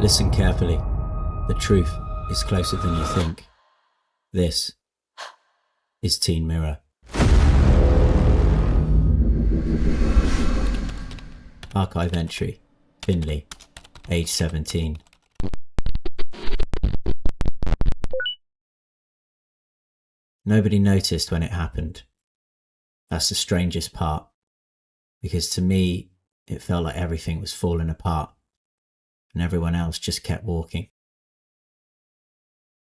Listen carefully. The truth is closer than you think. This is TeenMirror. Archive entry. Finley, age 17. Nobody noticed when it happened. That's the strangest part, because to me, it felt like everything was falling apart, and everyone else just kept walking.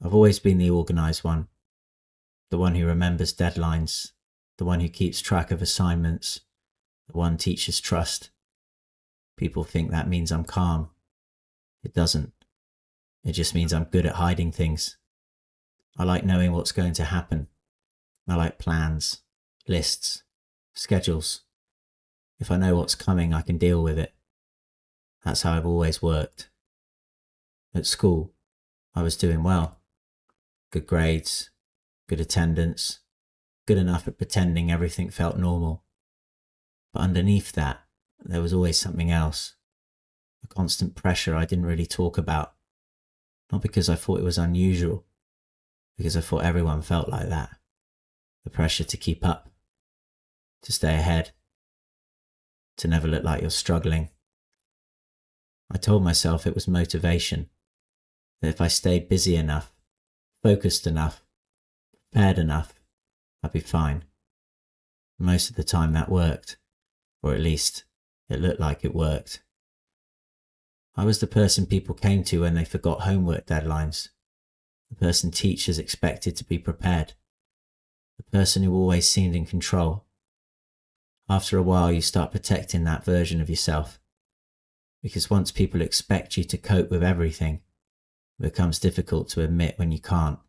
I've always been the organised one, the one who remembers deadlines, the one who keeps track of assignments, the one teachers trust. People think that means I'm calm. It doesn't. It just means I'm good at hiding things. I like knowing what's going to happen. I like plans, lists, schedules. If I know what's coming, I can deal with it. That's how I've always worked. At school, I was doing well. Good grades, good attendance, good enough at pretending everything felt normal. But underneath that, there was always something else. A constant pressure I didn't really talk about. Not because I thought it was unusual, because I thought everyone felt like that. The pressure to keep up, to stay ahead, to never look like you're struggling. I told myself it was motivation, that if I stayed busy enough, focused enough, prepared enough, I'd be fine. Most of the time that worked, or at least it looked like it worked. I was the person people came to when they forgot homework deadlines, the person teachers expected to be prepared, the person who always seemed in control. After a while, you start protecting that version of yourself, because once people expect you to cope with everything, it becomes difficult to admit when you can't.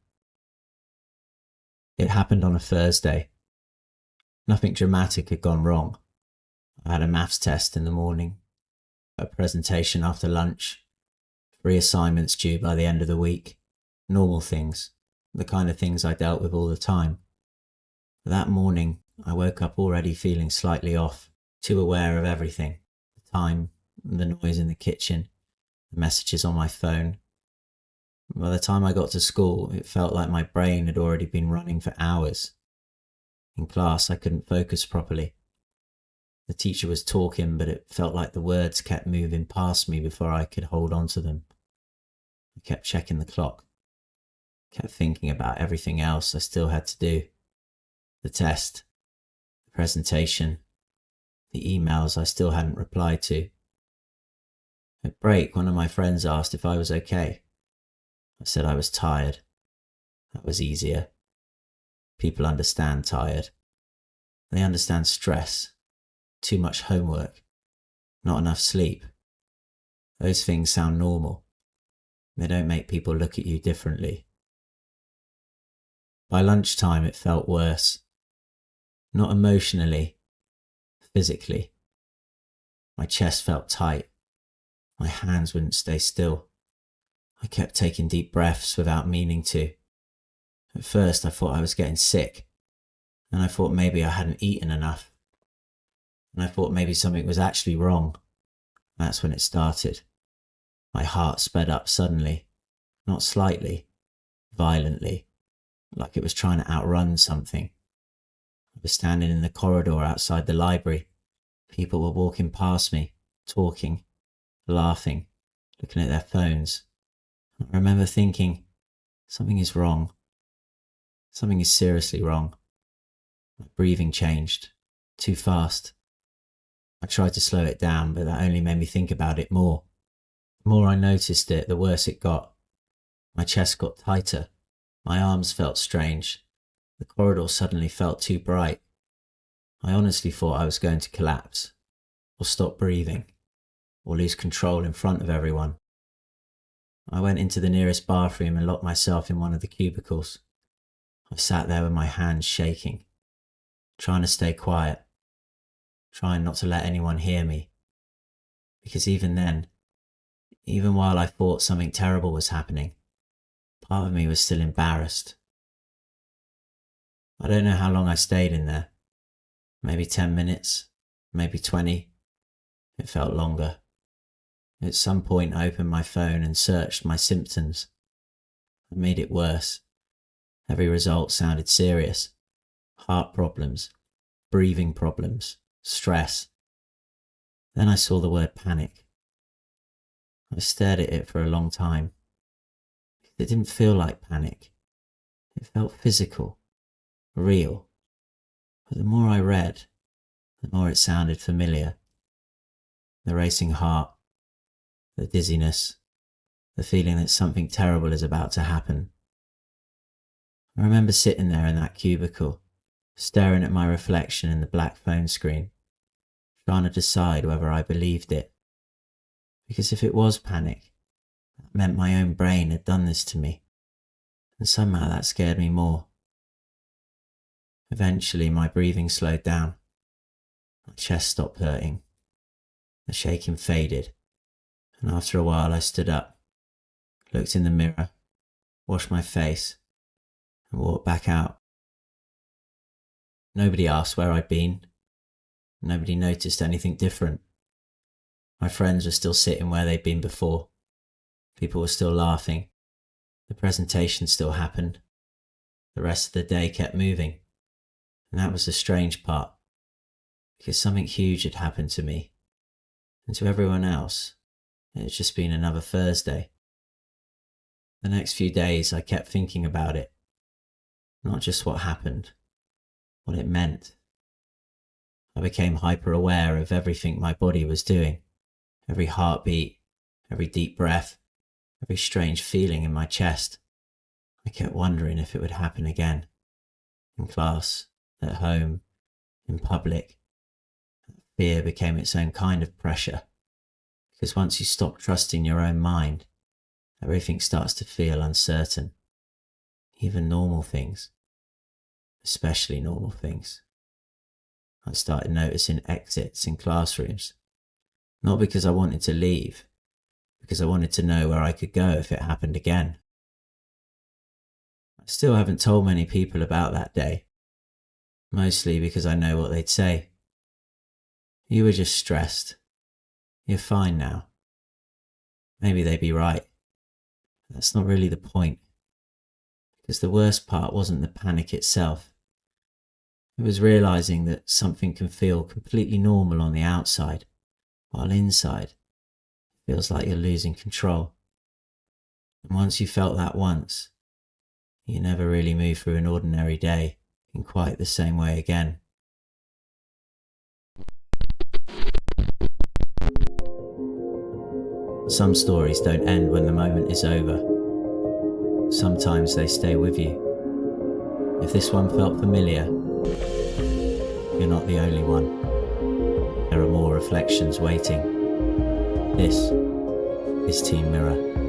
It happened on a Thursday. Nothing dramatic had gone wrong. I had a maths test in the morning, a presentation after lunch, 3 assignments due by the end of the week, normal things, the kind of things I dealt with all the time. But that morning, I woke up already feeling slightly off, too aware of everything, the time, the noise in the kitchen, the messages on my phone. By the time I got to school, it felt like my brain had already been running for hours. In class, I couldn't focus properly. The teacher was talking, but it felt like the words kept moving past me before I could hold on to them. I kept checking the clock, kept thinking about everything else I still had to do. The test, the presentation, the emails I still hadn't replied to. At break, one of my friends asked if I was okay. I said I was tired. That was easier. People understand tired. They understand stress, too much homework, not enough sleep. Those things sound normal. They don't make people look at you differently. By lunchtime, it felt worse. Not emotionally, physically. My chest felt tight. My hands wouldn't stay still. I kept taking deep breaths without meaning to. At first, I thought I was getting sick, and I thought maybe I hadn't eaten enough, and I thought maybe something was actually wrong. That's when it started. My heart sped up suddenly, not slightly, violently, like it was trying to outrun something. I was standing in the corridor outside the library. People were walking past me, talking, laughing, looking at their phones. I remember thinking, something is wrong. Something is seriously wrong. My breathing changed, too fast. I tried to slow it down, but that only made me think about it more. The more I noticed it, the worse it got. My chest got tighter. My arms felt strange. The corridor suddenly felt too bright. I honestly thought I was going to collapse, or stop breathing, or lose control in front of everyone. I went into the nearest bathroom and locked myself in one of the cubicles. I sat there with my hands shaking, trying to stay quiet, trying not to let anyone hear me. Because even then, even while I thought something terrible was happening, part of me was still embarrassed. I don't know how long I stayed in there. Maybe 10 minutes, maybe 20. It felt longer. At some point I opened my phone and searched my symptoms. I made it worse. Every result sounded serious. Heart problems, breathing problems, stress. Then I saw the word panic. I stared at it for a long time. It didn't feel like panic. It felt physical, real. But the more I read, the more it sounded familiar. The racing heart, the dizziness, the feeling that something terrible is about to happen. I remember sitting there in that cubicle, staring at my reflection in the black phone screen, trying to decide whether I believed it. Because if it was panic, that meant my own brain had done this to me, and somehow that scared me more. Eventually my breathing slowed down. My chest stopped hurting. The shaking faded, and after a while I stood up, looked in the mirror, washed my face, and walked back out. Nobody asked where I'd been. Nobody noticed anything different. My friends were still sitting where they'd been before. People were still laughing. The presentation still happened. The rest of the day kept moving. And that was the strange part, because something huge had happened to me. And to everyone else, it had just been another Thursday. The next few days I kept thinking about it. Not just what happened, what it meant. I became hyper aware of everything my body was doing. Every heartbeat, every deep breath, every strange feeling in my chest. I kept wondering if it would happen again. In class, at home, in public. Fear became its own kind of pressure. Because once you stop trusting your own mind, everything starts to feel uncertain. Even normal things. Especially normal things. I started noticing exits in classrooms. Not because I wanted to leave, because I wanted to know where I could go if it happened again. I still haven't told many people about that day, mostly because I know what they'd say. You were just stressed. You're fine now. Maybe they'd be right. That's not really the point, because the worst part wasn't the panic itself. It was realizing that something can feel completely normal on the outside, while inside, it feels like you're losing control. And once you felt that once, you never really move through an ordinary day in quite the same way again. Some stories don't end when the moment is over. Sometimes they stay with you. If this one felt familiar, you're not the only one. There are more reflections waiting. This is TeenMirror.